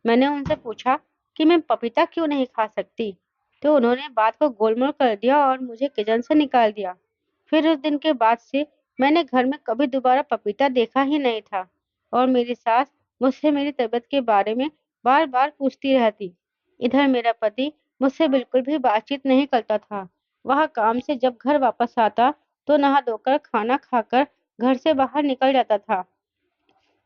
मैंने उनसे पूछा कि मैं पपीता क्यों नहीं खा सकती, तो उन्होंने बात को गोलमोल कर दिया और मुझे किचन से निकाल दिया। फिर उस दिन के बाद से मैंने घर में कभी दोबारा पपीता देखा ही नहीं था और मेरी सास मुझसे मेरी तबीयत के बारे में बार बार पूछती रहती। इधर मेरा पति मुझसे बिल्कुल भी बातचीत नहीं करता था। वह काम से जब घर वापस आता तो नहा धोकर खाना खाकर घर से बाहर निकल जाता था।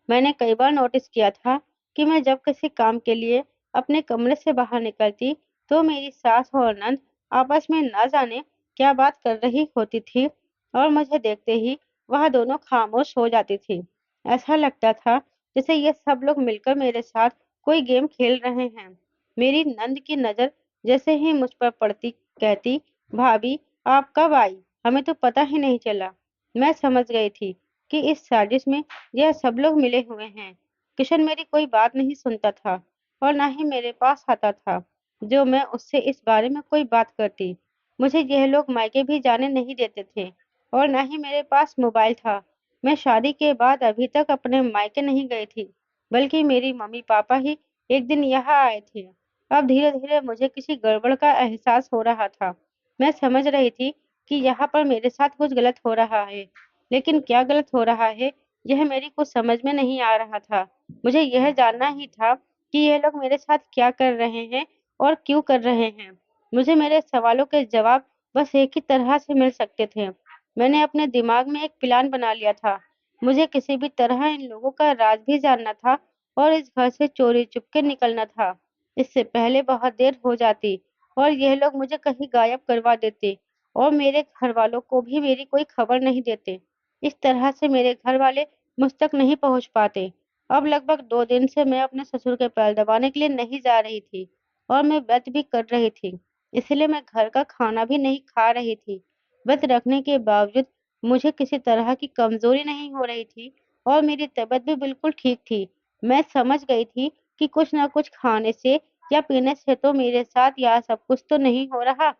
मैंने कई बार नोटिस किया था कि मैं जब किसी काम के लिए अपने कमरे से बाहर निकलती तो मेरी सास और नंद आपस में न जाने क्या बात कर रही होती थी और मुझे देखते ही वह दोनों खामोश हो जाती थी। ऐसा लगता था जैसे ये सब लोग मिलकर मेरे साथ कोई गेम खेल रहे हैं। मेरी नंद की नजर जैसे ही मुझ पर पड़ती कहती, भाभी आप कब आई, हमें तो पता ही नहीं चला। मैं समझ गई थी कि इस साजिश में यह सब लोग मिले हुए हैं। किशन मेरी कोई बात नहीं सुनता था और ना ही मेरे पास आता था जो मैं उससे इस बारे में कोई बात करती। मुझे यह लोग मायके भी जाने नहीं देते थे और ना ही मेरे पास मोबाइल था। मैं शादी के बाद अभी तक अपने मायके नहीं गई थी, बल्कि मेरी मम्मी पापा ही एक दिन यहाँ आए थे। अब धीरे धीरे मुझे किसी गड़बड़ का एहसास हो रहा था। मैं समझ रही थी कि यहाँ पर मेरे साथ कुछ गलत हो रहा है, लेकिन क्या गलत हो रहा है यह मेरी कुछ समझ में नहीं आ रहा था। मुझे यह जानना ही था कि ये लोग मेरे साथ क्या कर रहे हैं और क्यों कर रहे हैं। मुझे मेरे सवालों के जवाब बस एक ही तरह से मिल सकते थे। मैंने अपने दिमाग में एक प्लान बना लिया था। मुझे किसी भी तरह इन लोगों का राज भी जानना था और इस घर से चोरी चुपके निकलना था। इससे पहले बहुत देर हो जाती और यह लोग मुझे कहीं गायब करवा देते और मेरे घर वालों को भी मेरी कोई खबर नहीं देते। इस तरह से मेरे घर वाले मुझ तक नहीं पहुंच पाते। अब लगभग 2 दिन से मैं अपने ससुर के पैर दबाने के लिए नहीं जा रही थी और मैं व्रत भी कर रही थी, इसलिए मैं घर का खाना भी नहीं खा रही थी। व्रत रखने के बावजूद मुझे किसी तरह की कमजोरी नहीं हो रही थी और मेरी तबीयत भी बिल्कुल ठीक थी। मैं समझ गई थी कि कुछ ना कुछ खाने से या पीने से तो मेरे साथ यह सब कुछ तो नहीं हो रहा।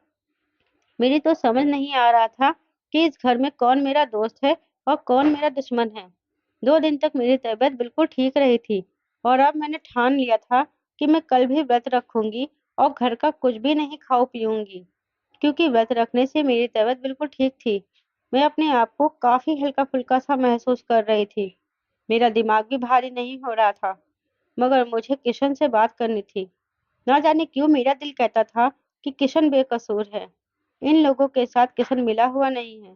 मेरी तो समझ नहीं आ रहा था कि इस घर में कौन मेरा दोस्त है और कौन मेरा दुश्मन है। 2 दिन तक मेरी तबीयत बिल्कुल ठीक रही थी और अब मैंने ठान लिया था कि मैं कल भी व्रत रखूंगी और घर का कुछ भी नहीं खाऊं पीऊंगी, क्योंकि व्रत रखने से मेरी तबीयत बिल्कुल ठीक थी। मैं अपने आप को काफी हल्का फुल्का सा महसूस कर रही थी। मेरा दिमाग भी भारी नहीं हो रहा था, मगर मुझे किशन से बात करनी थी। ना जाने क्यों मेरा दिल कहता था कि किशन बेकसूर है। इन लोगों के साथ किशन मिला हुआ नहीं है।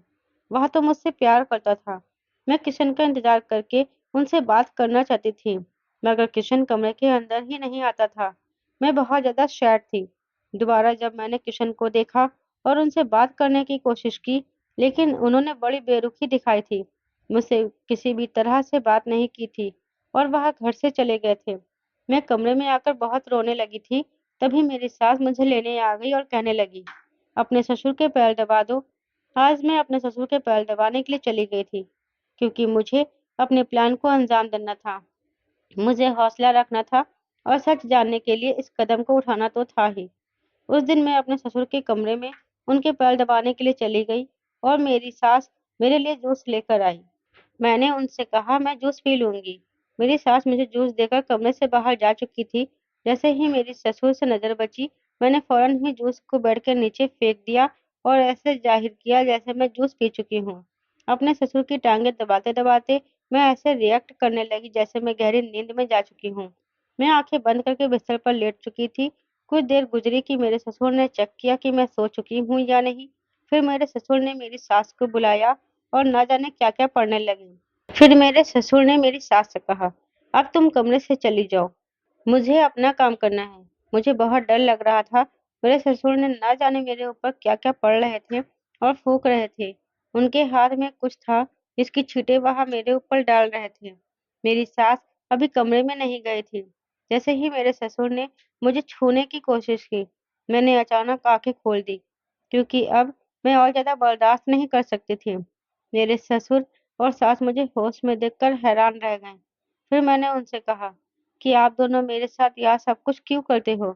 वह तो मुझसे प्यार करता था। मैं किशन का इंतजार करके उनसे बात करना चाहती थी, मगर किशन कमरे के अंदर ही नहीं आता था। मैं बहुत ज़्यादा सैड थी। दोबारा जब मैंने किशन को देखा और उनसे बात करने की कोशिश की, लेकिन उन्होंने बड़ी बेरुखी दिखाई थी। मुझसे किसी भी तरह से बात नहीं की थी और वह घर से चले गए थे। मैं कमरे में आकर बहुत रोने लगी थी, तभी मेरी सास मुझे लेने आ गई और कहने लगी, अपने ससुर के पैर दबा दो। आज मैं अपने ससुर के पैर दबाने के लिए चली गई थी, क्योंकि मुझे अपने प्लान को अंजाम देना था। मुझे हौसला रखना था और सच जानने के लिए इस कदम को उठाना तो था ही। उस दिन मैं अपने ससुर के कमरे में उनके पैर दबाने के लिए चली गई और मेरी सास मेरे लिए जूस लेकर आई। मैंने उनसे कहा, मैं जूस पी लूंगी। मेरी सास मुझे जूस देकर कमरे से बाहर जा चुकी थी। जैसे ही मेरी ससुर से नजर बची, मैंने फौरन ही जूस को बेड के नीचे फेंक दिया और ऐसे जाहिर किया जैसे मैं जूस पी चुकी हूँ। अपने ससुर की टांगे दबाते दबाते मैं ऐसे रिएक्ट करने लगी जैसे मैं गहरी नींद में जा चुकी हूँ। मैं आंखें बंद करके बिस्तर पर लेट चुकी थी। कुछ देर गुजरी कि मेरे ससुर ने चेक किया कि मैं सो चुकी हूँ या नहीं। फिर मेरे ससुर ने मेरी सास को बुलाया और ना जाने क्या-क्या पढ़ने लगे। फिर मेरे ससुर ने मेरी सास से कहा, अब तुम कमरे से चली जाओ, मुझे अपना काम करना है। मुझे बहुत डर लग रहा था। मेरे ससुर ने ना जाने मेरे ऊपर क्या-क्या पढ़ रहे थे और फूंक रहे थे। उनके हाथ में कुछ था जिसकी छींटे वह मेरे ऊपर डाल रहे थे। मेरी सास अभी कमरे में नहीं गई थी। जैसे ही मेरे ससुर ने मुझे छूने की कोशिश की, मैंने अचानक आंखें खोल दी, क्योंकि अब मैं और ज्यादा बर्दाश्त नहीं कर सकती थी। मेरे ससुर और सास मुझे होश में देखकर हैरान रह गए। फिर मैंने उनसे कहा कि आप दोनों मेरे साथ यह सब कुछ क्यों करते हो?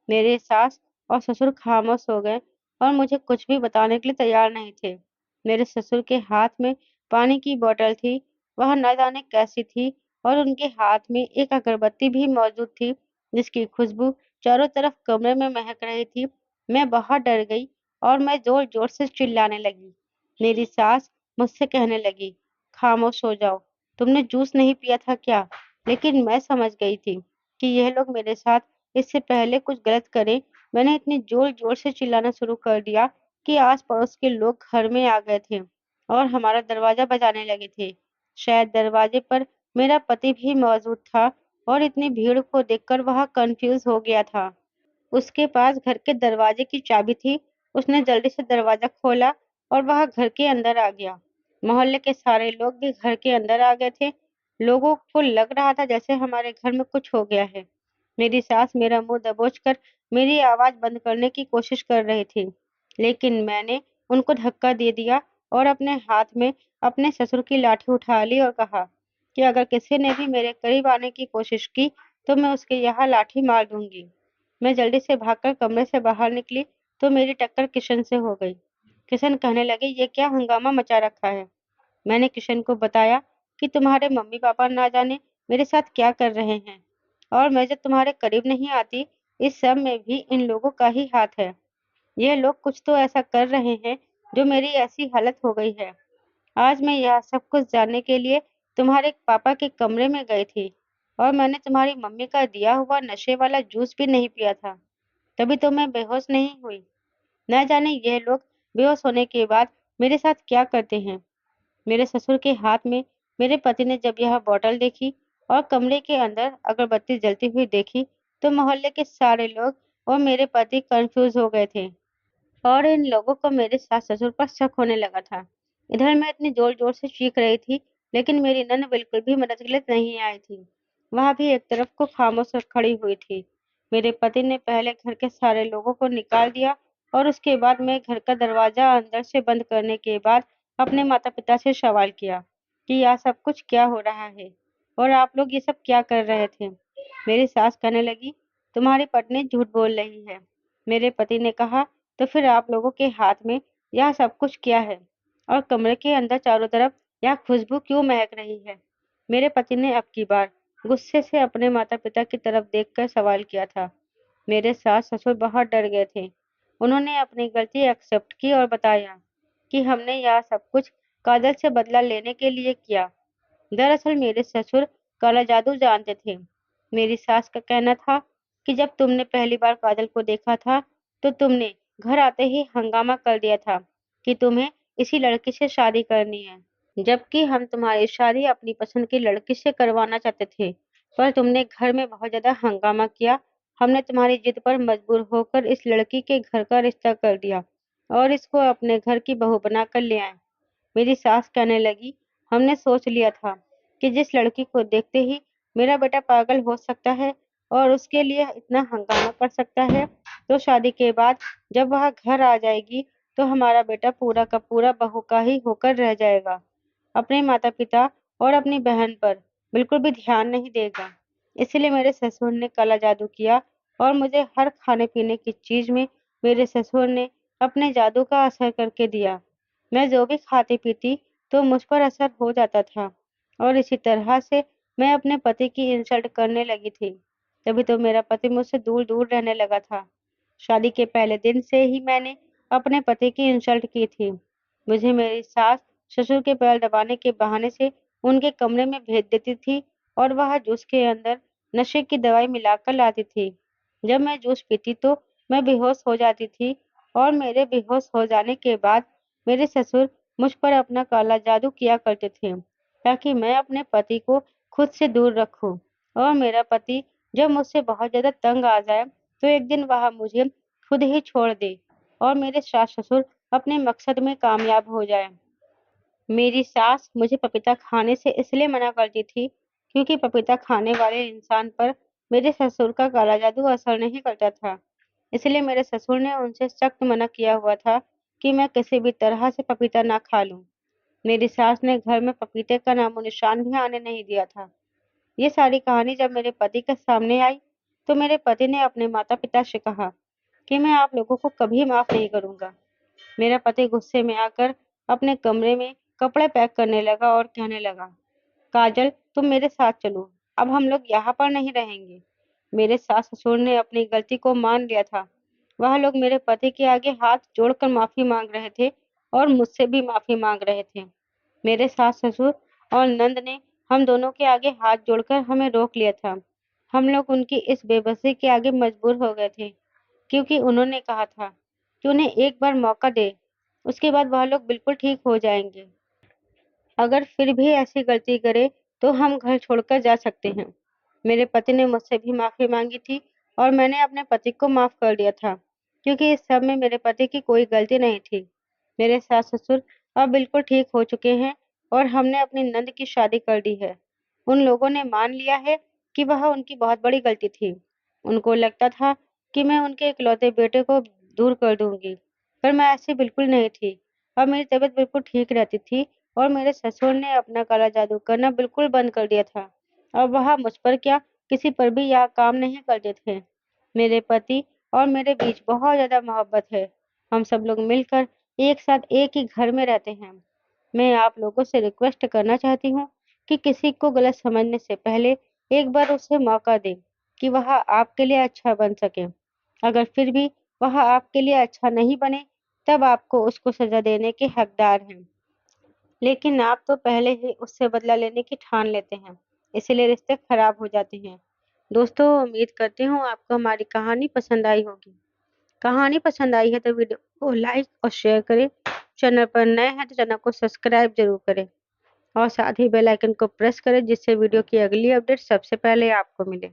मेरे सास और ससुर खामोश हो गए और मुझे कुछ भी बताने के लिए तैयार नहीं थे। मेरे ससुर के हाथ में पानी की बोतल थी, वह न जाने कैसी थी, और उनके हाथ में एक अगरबत्ती भी मौजूद थी, जिसकी खुशबू चारों तरफ कमरे में महक रही थी। मैं बहुत डर गई और मैं जोर-जोर से चिल्लाने लगी। मेरी सास मुझसे कहने लगी, खामोश हो जाओ, तुमने जूस नहीं पिया था क्या? लेकिन मैं समझ गई थी कि यह लोग मेरे साथ इससे पहले कुछ गलत करें। मैंने इतनी जोर-जोर से चिल्लाना शुरू कर दिया कि आस-पड़ोस के लोग घर में आ गए थे और हमारा दरवाजा बजाने लगे थे। शायद दरवाजे पर मेरा पति भी मौजूद था और इतनी भीड़ को देखकर वह कन्फ्यूज़ हो गया था। उसके पास घर के दरवाजे की चाबी थी। उसने जल्दी से दरवाजा खोला और वह घर के अंदर आ गया। मोहल्ले के सारे लोग भी घर के अंदर आ गए थे। लोगों को लग रहा था जैसे हमारे घर में कुछ हो गया है। मेरी सास मेरा मुंह दबोचकर मेरी आवाज बंद करने की कोशिश कर रही थी, लेकिन मैंने उनको धक्का दे दिया और अपने हाथ में अपने ससुर की लाठी उठा ली और कहा कि अगर किसी ने भी मेरे करीब आने की कोशिश की तो मैं उसके यहाँ लाठी मार दूंगी। मैं जल्दी से भागकर कमरे से बाहर निकली तो मेरी टक्कर किशन से हो गई। किशन कहने लगे, ये क्या हंगामा मचा रखा है? मैंने किशन को बताया कि तुम्हारे मम्मी पापा ना जाने मेरे साथ क्या कर रहे हैं, और मैं जब तुम्हारे करीब नहीं आती, इस सब में भी इन लोगों का ही हाथ है। ये लोग कुछ तो ऐसा कर रहे हैं जो मेरी ऐसी हालत हो गई है। आज मैं यह सब कुछ जानने के लिए तुम्हारे पापा के कमरे में गई थी और मैंने तुम्हारी मम्मी का दिया हुआ नशे वाला जूस भी नहीं पिया था, तभी तो मैं बेहोश नहीं हुई। न जाने ये लोग बेहोश होने के बाद मेरे साथ क्या करते हैं। मेरे ससुर के हाथ में मेरे पति ने जब यह बोतल देखी और कमरे के अंदर अगरबत्ती जलती हुई देखी, तो मोहल्ले के सारे लोग और मेरे पति कंफ्यूज हो गए थे और इन लोगों को मेरे सास-ससुर पर शक होने लगा था। इधर मैं इतनी ज़ोर-ज़ोर से चीख रही थी, लेकिन मेरी ननद बिल्कुल भी मदद के लिए नहीं आई थी। वह भी एक तरफ को खामोश और खड़ी हुई थी। मेरे पति ने पहले घर के सारे लोगों को निकाल दिया और उसके बाद मैं घर का दरवाज़ा अंदर से बंद करने के बाद अपने माता-पिता से सवाल किया कि यह सब कुछ क्या हो रहा है और आप लोग ये सब क्या कर रहे थे? मेरी सास कहने लगी, तुम्हारी पत्नी झूठ बोल रही है। मेरे पति ने कहा, तो फिर आप लोगों के हाथ में यह सब कुछ क्या है? और कमरे के अंदर चारों तरफ यह खुशबू क्यों महक रही है? मेरे पति ने अब की बार गुस्से से अपने माता-पिता की तरफ देखकर सवाल किया था। मेरे सास-ससुर बहुत डर गए थे। उन्होंने अपनी गलती एक्सेप्ट की और बताया कि हमने यह सब कुछ काजल से बदला लेने के लिए किया। दरअसल मेरे ससुर काला जादू जानते थे। मेरी सास का कहना था कि जब तुमने पहली बार काजल को देखा था, तो तुमने घर आते ही हंगामा कर दिया था कि तुम्हें इसी लड़की से शादी करनी है, जबकि हम तुम्हारी शादी अपनी पसंद की लड़की से करवाना चाहते थे। पर तुमने घर में बहुत ज़्यादा हंगामा किया। हमने तुम्हारी जिद पर मजबूर होकर इस लड़की के घर का रिश्ता कर दिया और इसको अपने घर की बहू बनाकर ले आए। मेरी सास कहने लगी, हमने सोच लिया था कि जिस लड़की को देखते ही मेरा बेटा पागल हो सकता है और उसके लिए इतना हंगामा कर सकता है, तो शादी के बाद जब वह घर आ जाएगी तो हमारा बेटा पूरा का पूरा बहू का ही होकर रह जाएगा। अपने माता-पिता और अपनी बहन पर बिल्कुल भी ध्यान नहीं देगा। इसलिए मेरे ससुर ने काला जादू किया और मुझे हर खाने-पीने की चीज़ में मेरे ससुर ने अपने जादू का असर करके दिया। मैं जो भी खाती-पीती तो मुझ पर असर हो जाता था और इसी तरह से मैं अपने पति की इंसल्ट करने लगी थी। तभी तो मेरा पति मुझसे दूर-दूर रहने लगा था। शादी के पहले दिन से ही मैंने अपने पति की इंसल्ट की थी। मुझे मेरी सास ससुर के पैर दबाने के बहाने से उनके कमरे में भेज देती थी और वह जूस के अंदर नशे की दवाई मिलाकर लाती थी। जब मैं जूस पीती तो मैं बेहोश हो जाती थी और मेरे बेहोश हो जाने के बाद मेरे ससुर मुझ पर अपना काला जादू किया करते थे ताकि मैं अपने पति को खुद से दूर रखूं और मेरा पति जब मुझसे बहुत ज़्यादा तंग आ जाए तो एक दिन वह मुझे खुद ही छोड़ दे और मेरे सास-ससुर अपने मकसद में कामयाब हो जाएँ। मेरी सास मुझे पपीता खाने से इसलिए मना करती थी क्योंकि पपीता खाने वाले इंसान पर मेरे ससुर का काला जादू असर नहीं करता था। इसलिए मेरे ससुर ने उनसे सख्त मना किया हुआ था कि मैं किसी भी तरह से पपीता ना खा लूँ। मेरी सास ने घर में पपीते का नामो-निशान भी आने नहीं दिया था। ये सारी कहानी जब मेरे पति के सामने आई, तो मेरे पति ने अपने माता-पिता से कहा कि मैं आप लोगों को कभी माफ़ नहीं करूँगा। मेरा पति गुस्से में आकर अपने कमरे में कपड़े पैक करने लगा और कहने लगा, काजल तुम मेरे साथ चलो, अब हम लोग यहाँ पर नहीं रहेंगे। मेरे सास-ससुर ने अपनी गलती को मान लिया था। वह लोग मेरे पति के आगे हाथ जोड़कर माफ़ी माँग रहे थे और मुझसे भी माफ़ी माँग रहे थे। मेरे सास-ससुर और नंद ने हम दोनों के आगे हाथ जोड़कर हमें रोक लिया था। हम लोग उनकी इस बेबसी के आगे मजबूर हो गए थे, क्योंकि उन्होंने कहा था कि उन्हें एक बार मौका दें, उसके बाद वह लोग बिल्कुल ठीक हो जाएँगे। अगर फिर भी ऐसी गलती करे, तो हम घर छोड़कर जा सकते हैं। मेरे पति ने मुझसे भी माफ़ी माँगी थी और मैंने अपने पति को माफ़ कर दिया था, क्योंकि इस सब में मेरे पति की कोई गलती नहीं थी। मेरे सास-ससुर अब बिल्कुल ठीक हो चुके हैं और हमने अपनी नंद की शादी कर दी है। उन लोगों ने मान लिया है कि वह उनकी बहुत बड़ी गलती थी। उनको लगता था कि मैं उनके इकलौते बेटे को दूर कर दूँगी, पर मैं ऐसी बिल्कुल नहीं थी। अब मेरी तबीयत बिल्कुल ठीक रहती थी और मेरे ससुर ने अपना काला जादू करना बिल्कुल बंद कर दिया था। अब वह मुझ पर क्या, किसी पर भी यह काम नहीं करते थे। मेरे पति और मेरे बीच बहुत ज़्यादा मोहब्बत है। हम सब लोग मिलकर एक साथ एक ही घर में रहते हैं। मैं आप लोगों से रिक्वेस्ट करना चाहती हूँ कि किसी को गलत समझने से पहले एक बार उसे मौका दें कि वह आपके लिए अच्छा बन सके। अगर फिर भी वह आपके लिए अच्छा नहीं बने, तब आपको उसको सज़ा देने के हकदार हैं। लेकिन आप तो पहले ही उससे बदला लेने की ठान लेते हैं, इसीलिए रिश्ते खराब हो जाते हैं। दोस्तों, उम्मीद करती हूँ आपको हमारी कहानी पसंद आई होगी। कहानी पसंद आई है तो वीडियो को लाइक और शेयर करें। चैनल पर नए हैं तो चैनल को सब्सक्राइब जरूर करें और साथ ही बेल आइकन को प्रेस करें जिससे वीडियो की अगली अपडेट सबसे पहले आपको मिले।